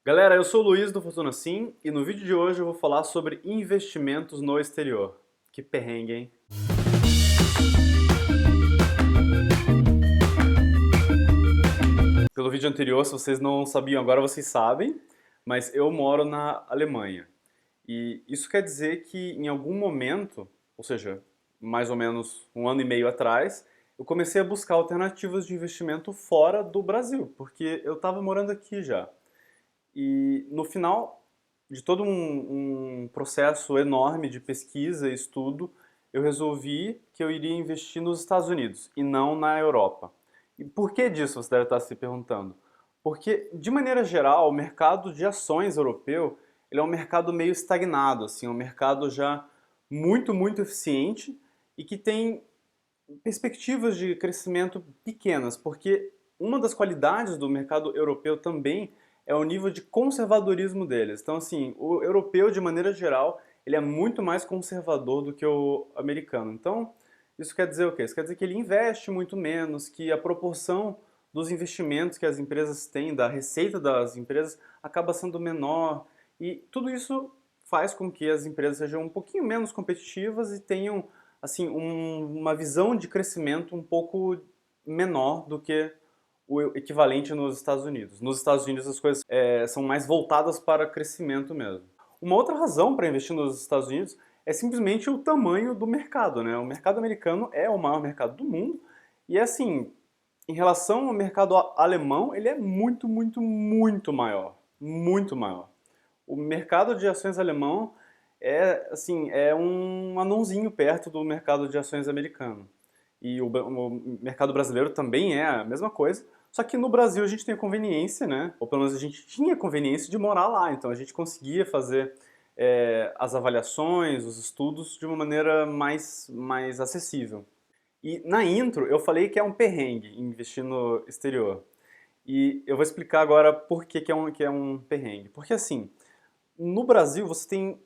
Galera, eu sou o Luiz do Fortuna Sim e no vídeo de hoje eu vou falar sobre investimentos no exterior. Que perrengue, hein? Pelo vídeo anterior, se vocês não sabiam, agora vocês sabem, mas eu moro na Alemanha. E isso quer dizer que em algum momento, ou seja, mais ou menos um ano e meio atrás, eu comecei a buscar alternativas de investimento fora do Brasil, porque eu estava morando aqui já. E no final de todo um processo enorme de pesquisa e estudo, eu resolvi que eu iria investir nos Estados Unidos e não na Europa. E por que disso, você deve estar se perguntando? Porque, de maneira geral, o mercado de ações europeu ele é um mercado meio estagnado, assim, um mercado já muito eficiente e que tem perspectivas de crescimento pequenas, porque uma das qualidades do mercado europeu também é o nível de conservadorismo deles. Então, assim, o europeu, de maneira geral, ele é muito mais conservador do que o americano. Então, isso quer dizer o quê? Isso quer dizer que ele investe muito menos, que a proporção dos investimentos que as empresas têm, da receita das empresas, acaba sendo menor. E tudo isso faz com que as empresas sejam um pouquinho menos competitivas e tenham assim, uma visão de crescimento um pouco menor do que o equivalente nos Estados Unidos. Nos Estados Unidos as coisas são mais voltadas para crescimento mesmo. Uma outra razão para investir nos Estados Unidos é simplesmente o tamanho do mercado, né? O mercado americano é o maior mercado do mundo e assim, em relação ao mercado alemão, ele é muito maior, muito maior. O mercado de ações alemão é assim, é um anãozinho perto do mercado de ações americano. E o mercado brasileiro também é a mesma coisa, só que no Brasil a gente tem a conveniência, né? Ou pelo menos a gente tinha a conveniência de morar lá, então a gente conseguia fazer as avaliações, os estudos de uma maneira mais acessível. E na intro eu falei que é um perrengue investir no exterior. E eu vou explicar agora por que é um perrengue. Porque assim, no Brasil você tem,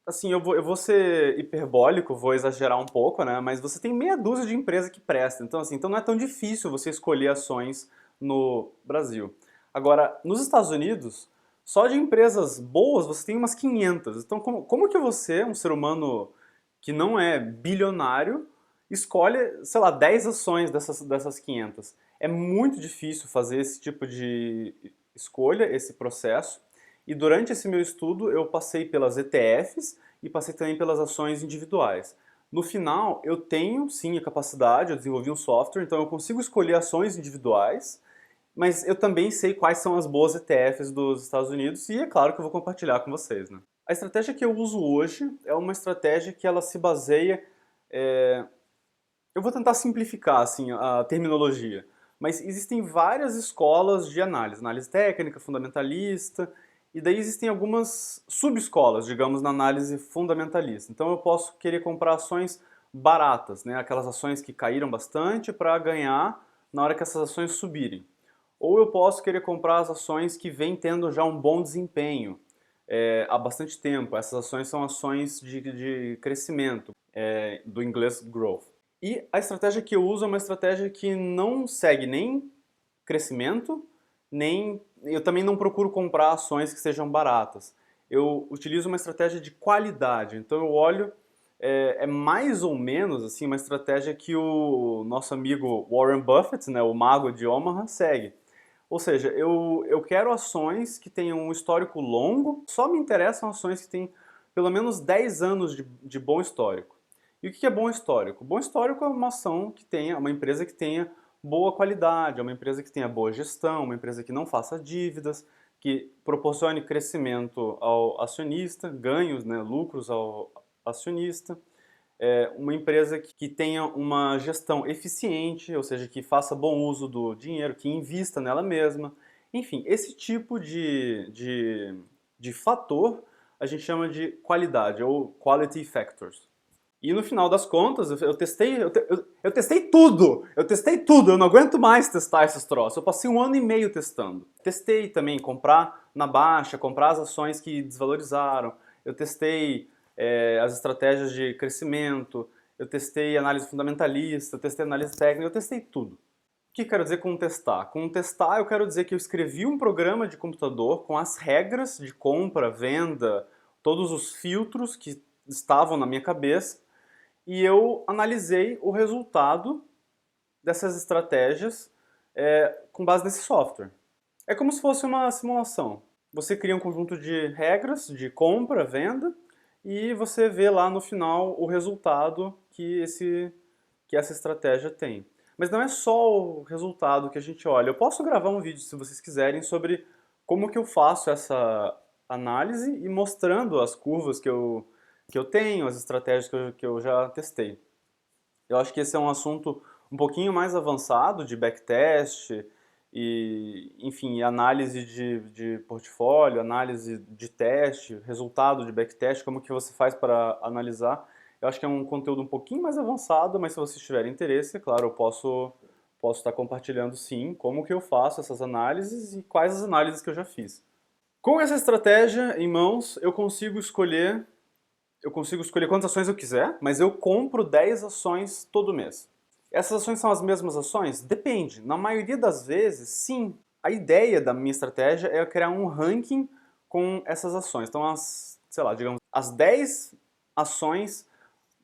assim, eu vou ser hiperbólico, vou exagerar um pouco, né? Mas você tem meia dúzia de empresas que prestam. Então, assim, então não é tão difícil você escolher ações no Brasil. Agora, nos Estados Unidos, só de empresas boas você tem umas 500. Então, como que você, um ser humano que não é bilionário, escolhe, sei lá, 10 ações dessas 500? É muito difícil fazer esse tipo de escolha, esse processo. E durante esse meu estudo eu passei pelas ETFs e passei também pelas ações individuais. No final, eu tenho sim a capacidade, eu desenvolvi um software, então eu consigo escolher ações individuais, mas eu também sei quais são as boas ETFs dos Estados Unidos e é claro que eu vou compartilhar com vocês, né? A estratégia que eu uso hoje é uma estratégia que ela se baseia, eu vou tentar simplificar assim a terminologia, mas existem várias escolas de análise, análise técnica, fundamentalista, e daí existem algumas subescolas, digamos, na análise fundamentalista. Então eu posso querer comprar ações baratas, né, aquelas ações que caíram bastante para ganhar na hora que essas ações subirem. Ou eu posso querer comprar as ações que vêm tendo já um bom desempenho há bastante tempo. Essas ações são ações de crescimento, do inglês growth. E a estratégia que eu uso é uma estratégia que não segue nem crescimento, nem eu também não procuro comprar ações que sejam baratas. Eu utilizo uma estratégia de qualidade. Então eu olho mais ou menos assim uma estratégia que o nosso amigo Warren Buffett, né, o mago de Omaha, segue. Ou seja, eu quero ações que tenham um histórico longo, só me interessam ações que têm pelo menos 10 anos de bom histórico. E o que é bom histórico? Bom histórico é uma ação que tenha, uma empresa que tenha boa qualidade, é uma empresa que tenha boa gestão, uma empresa que não faça dívidas, que proporcione crescimento ao acionista, ganhos, né, lucros ao acionista, uma empresa que tenha uma gestão eficiente, ou seja, que faça bom uso do dinheiro, que invista nela mesma. Enfim, esse tipo de fator a gente chama de qualidade, ou quality factors. E no final das contas, eu testei tudo! Eu testei tudo! Eu não aguento mais testar esses troços. Eu passei um ano e meio testando. Testei também comprar na baixa, comprar as ações que desvalorizaram. Eu testei as estratégias de crescimento. Eu testei análise fundamentalista, eu testei análise técnica, eu testei tudo. que eu quero dizer com testar? Com testar eu quero dizer que eu escrevi um programa de computador com as regras de compra, venda, todos os filtros que estavam na minha cabeça e eu analisei o resultado dessas estratégias com base nesse software. É como se fosse uma simulação. Você cria um conjunto de regras de compra, venda e você vê lá no final o resultado que essa estratégia tem. Mas não é só o resultado que a gente olha. Eu posso gravar um vídeo, se vocês quiserem, sobre como que eu faço essa análise e mostrando as curvas que eu tenho, as estratégias que eu já testei. Eu acho que esse é um assunto um pouquinho mais avançado de backtest e, enfim, análise de portfólio, análise de teste, resultado de backtest, como que você faz para analisar. Eu acho que é um conteúdo um pouquinho mais avançado, mas se vocês tiverem interesse, é claro, eu posso estar compartilhando sim como que eu faço essas análises e quais as análises que eu já fiz. Com essa estratégia em mãos, eu consigo escolher quantas ações eu quiser, mas eu compro 10 ações todo mês. Essas ações são as mesmas ações? Depende. Na maioria das vezes, sim. A ideia da minha estratégia é criar um ranking com essas ações. Então, sei lá, digamos, as 10 ações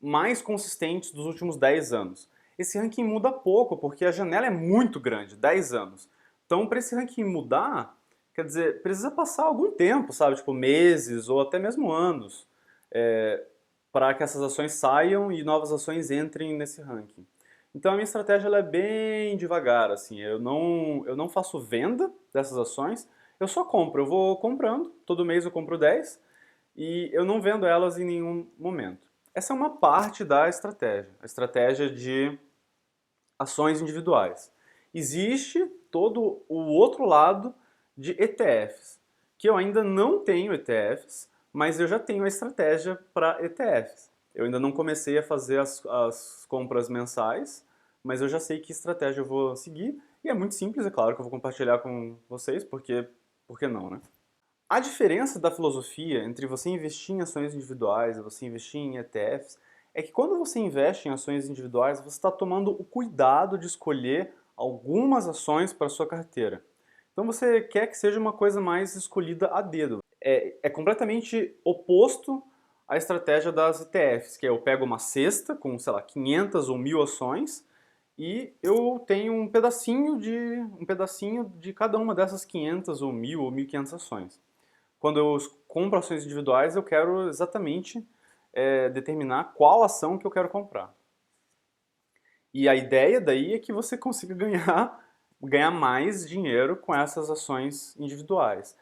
mais consistentes dos últimos 10 anos. Esse ranking muda pouco, porque a janela é muito grande, 10 anos. Então, para esse ranking mudar, quer dizer, precisa passar algum tempo, sabe? Tipo, meses ou até mesmo anos, para que essas ações saiam e novas ações entrem nesse ranking. Então, a minha estratégia ela é bem devagar, assim. Eu não faço venda dessas ações, eu só compro. Eu vou comprando, todo mês eu compro 10 e eu não vendo elas em nenhum momento. Essa é uma parte da estratégia, a estratégia de ações individuais. Existe todo o outro lado de ETFs, que eu ainda não tenho ETFs, mas eu já tenho a estratégia para ETFs. Eu ainda não comecei a fazer as compras mensais, mas eu já sei que estratégia eu vou seguir. E é muito simples, é claro que eu vou compartilhar com vocês, porque por que não, né? A diferença da filosofia entre você investir em ações individuais e você investir em ETFs é que quando você investe em ações individuais, você está tomando o cuidado de escolher algumas ações para a sua carteira. Então você quer que seja uma coisa mais escolhida a dedo. É completamente oposto à estratégia das ETFs, que é eu pego uma cesta com, sei lá, 500 ou 1000 ações e eu tenho um pedacinho de cada uma dessas 500 ou 1000 ou 1500 ações. Quando eu compro ações individuais, eu quero exatamente determinar qual ação que eu quero comprar. E a ideia daí é que você consiga ganhar mais dinheiro com essas ações individuais.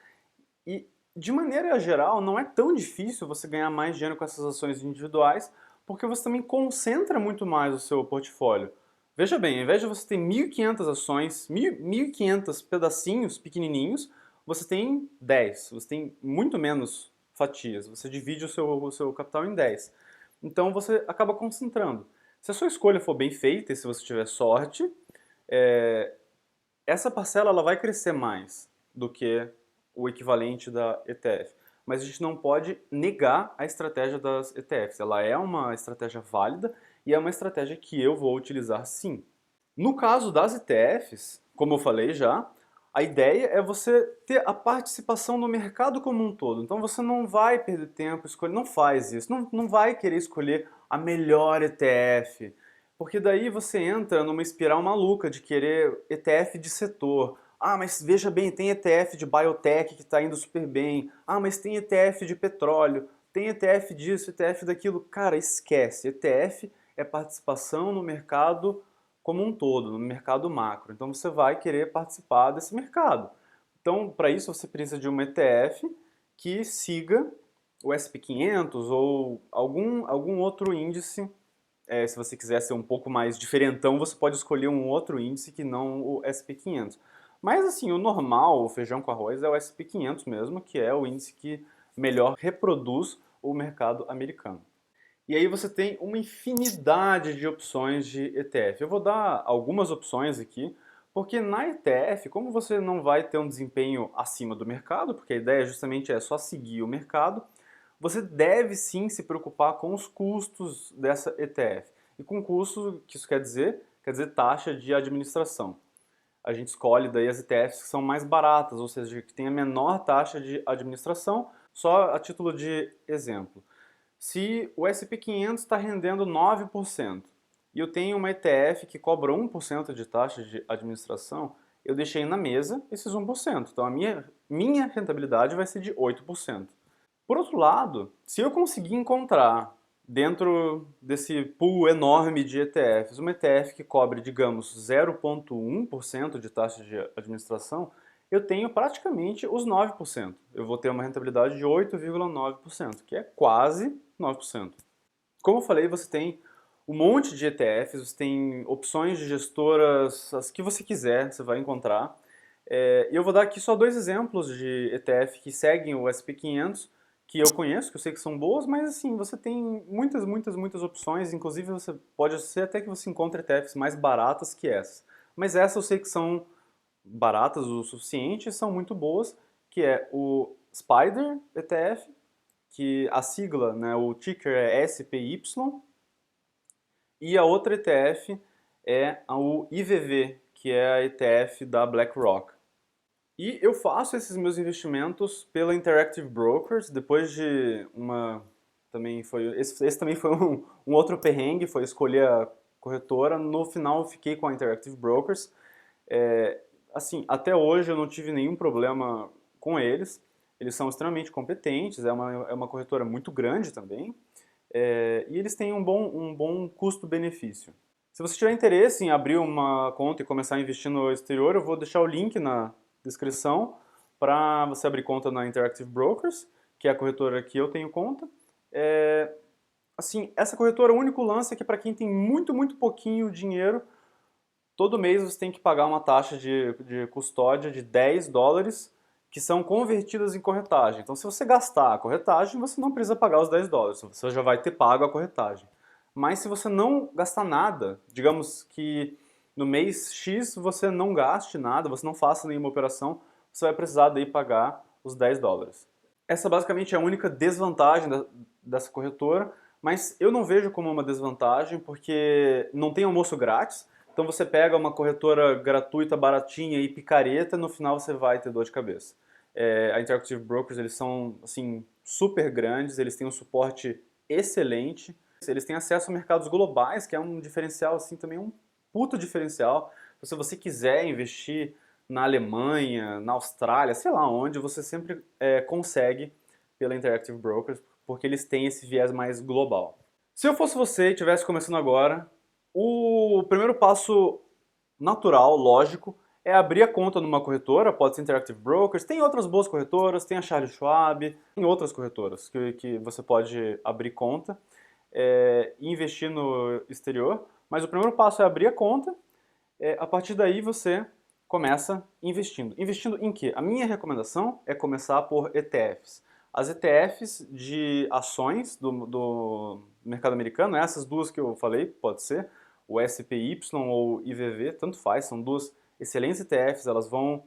E, de maneira geral, não é tão difícil você ganhar mais dinheiro com essas ações individuais, porque você também concentra muito mais o seu portfólio. Veja bem, ao invés de você ter 1.500 ações, 1.500 pedacinhos pequenininhos, você tem 10, você tem muito menos fatias, você divide o seu capital em 10. Então você acaba concentrando. Se a sua escolha for bem feita e se você tiver sorte, é, essa parcela ela vai crescer mais do que o equivalente da ETF. Mas a gente não pode negar a estratégia das ETFs. Ela é uma estratégia válida e é uma estratégia que eu vou utilizar sim. No caso das ETFs, como eu falei já, a ideia é você ter a participação no mercado como um todo. Então você não vai perder tempo escolhendo, não faz isso, não vai querer escolher a melhor ETF, porque daí você entra numa espiral maluca de querer ETF de setor. Ah, mas veja bem, tem ETF de biotech que está indo super bem. Ah, mas tem ETF de petróleo, tem ETF disso, ETF daquilo. Cara, esquece. ETF é participação no mercado como um todo, no mercado macro. Então você vai querer participar desse mercado. Então, para isso você precisa de um ETF que siga o SP500 ou algum outro índice. Se você quiser ser um pouco mais diferentão, você pode escolher um outro índice que não o SP500. Mas assim, o normal, o feijão com arroz, é o SP500 mesmo, que é o índice que melhor reproduz o mercado americano. E aí você tem uma infinidade de opções de ETF. Eu vou dar algumas opções aqui, porque na ETF, como você não vai ter um desempenho acima do mercado, porque a ideia justamente é só seguir o mercado, você deve sim se preocupar com os custos dessa ETF. E com custo, o que isso quer dizer? Quer dizer taxa de administração. a gente escolhe daí as ETFs que são mais baratas, ou seja, que tem a menor taxa de administração. Só a título de exemplo, se o S&P 500 está rendendo 9% e eu tenho uma ETF que cobra 1% de taxa de administração, eu deixei na mesa esses 1%. Então a minha rentabilidade vai ser de 8%. Por outro lado, se eu conseguir encontrar dentro desse pool enorme de ETFs, uma ETF que cobre, digamos, 0,1% de taxa de administração, eu tenho praticamente os 9%. Eu vou ter uma rentabilidade de 8,9%, que é quase 9%. Como eu falei, você tem um monte de ETFs, você tem opções de gestoras, as que você quiser, você vai encontrar. E eu vou dar aqui só 2 exemplos de ETF que seguem o S&P 500, que eu conheço, que eu sei que são boas, mas assim, você tem muitas opções, inclusive pode ser até que você encontre ETFs mais baratas que essas. Mas essas eu sei que são baratas o suficiente, são muito boas, que é o SPDR ETF, que a sigla, né, o ticker é SPY, e a outra ETF é o IVV, que é a ETF da BlackRock. E eu faço esses meus investimentos pela Interactive Brokers, depois de esse também foi um outro perrengue, foi escolher a corretora. No final eu fiquei com a Interactive Brokers. Assim, até hoje eu não tive nenhum problema com eles. Eles são extremamente competentes, é uma corretora muito grande também. E eles têm um bom custo-benefício. Se você tiver interesse em abrir uma conta e começar a investir no exterior, eu vou deixar o link na descrição para você abrir conta na Interactive Brokers, que é a corretora que eu tenho conta. Assim, essa corretora, o único lance é que para quem tem muito pouquinho dinheiro, todo mês você tem que pagar uma taxa de custódia de $10, que são convertidas em corretagem. Então, se você gastar a corretagem, você não precisa pagar os $10, você já vai ter pago a corretagem. Mas se você não gastar nada, digamos que no mês X você não gaste nada, você não faça nenhuma operação, você vai precisar daí pagar os $10. Essa basicamente é a única desvantagem dessa corretora, mas eu não vejo como uma desvantagem porque não tem almoço grátis. Então você pega uma corretora gratuita, baratinha e picareta, no final você vai ter dor de cabeça. A Interactive Brokers, eles são assim, super grandes, eles têm um suporte excelente, eles têm acesso a mercados globais, que é um diferencial, assim, também um puto diferencial. Se você quiser investir na Alemanha, na Austrália, sei lá onde, você sempre consegue pela Interactive Brokers, porque eles têm esse viés mais global. Se eu fosse você e estivesse começando agora, o primeiro passo natural, lógico, é abrir a conta numa corretora, pode ser Interactive Brokers, tem outras boas corretoras, tem a Charles Schwab, tem outras corretoras que você pode abrir conta e investir no exterior, mas o primeiro passo é abrir a conta, a partir daí você começa investindo. Investindo em quê? A minha recomendação é começar por ETFs. As ETFs de ações do mercado americano, essas duas que eu falei, pode ser, o SPY ou IVV, tanto faz, são duas excelentes ETFs, elas vão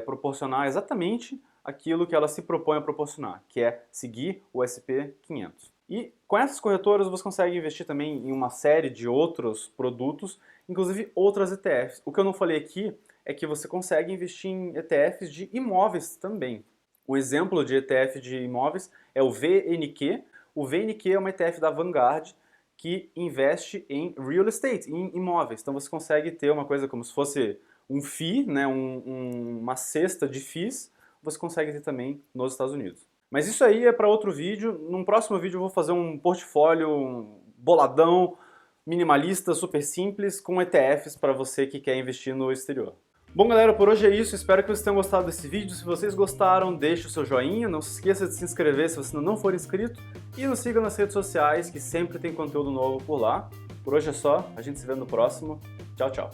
proporcionar exatamente aquilo que elas se propõem a proporcionar, que é seguir o S&P 500. E com essas corretoras você consegue investir também em uma série de outros produtos, inclusive outras ETFs. O que eu não falei aqui é que você consegue investir em ETFs de imóveis também. Um exemplo de ETF de imóveis é o VNQ. O VNQ é uma ETF da Vanguard que investe em real estate, em imóveis. Então você consegue ter uma coisa como se fosse um FII, né, uma cesta de FIIs, você consegue ter também nos Estados Unidos. Mas isso aí é para outro vídeo. Num próximo vídeo eu vou fazer um portfólio boladão, minimalista, super simples, com ETFs para você que quer investir no exterior. Bom, galera, por hoje é isso. Espero que vocês tenham gostado desse vídeo. Se vocês gostaram, deixe o seu joinha. Não se esqueça de se inscrever se você ainda não for inscrito. E nos siga nas redes sociais, que sempre tem conteúdo novo por lá. Por hoje é só. A gente se vê no próximo. Tchau, tchau.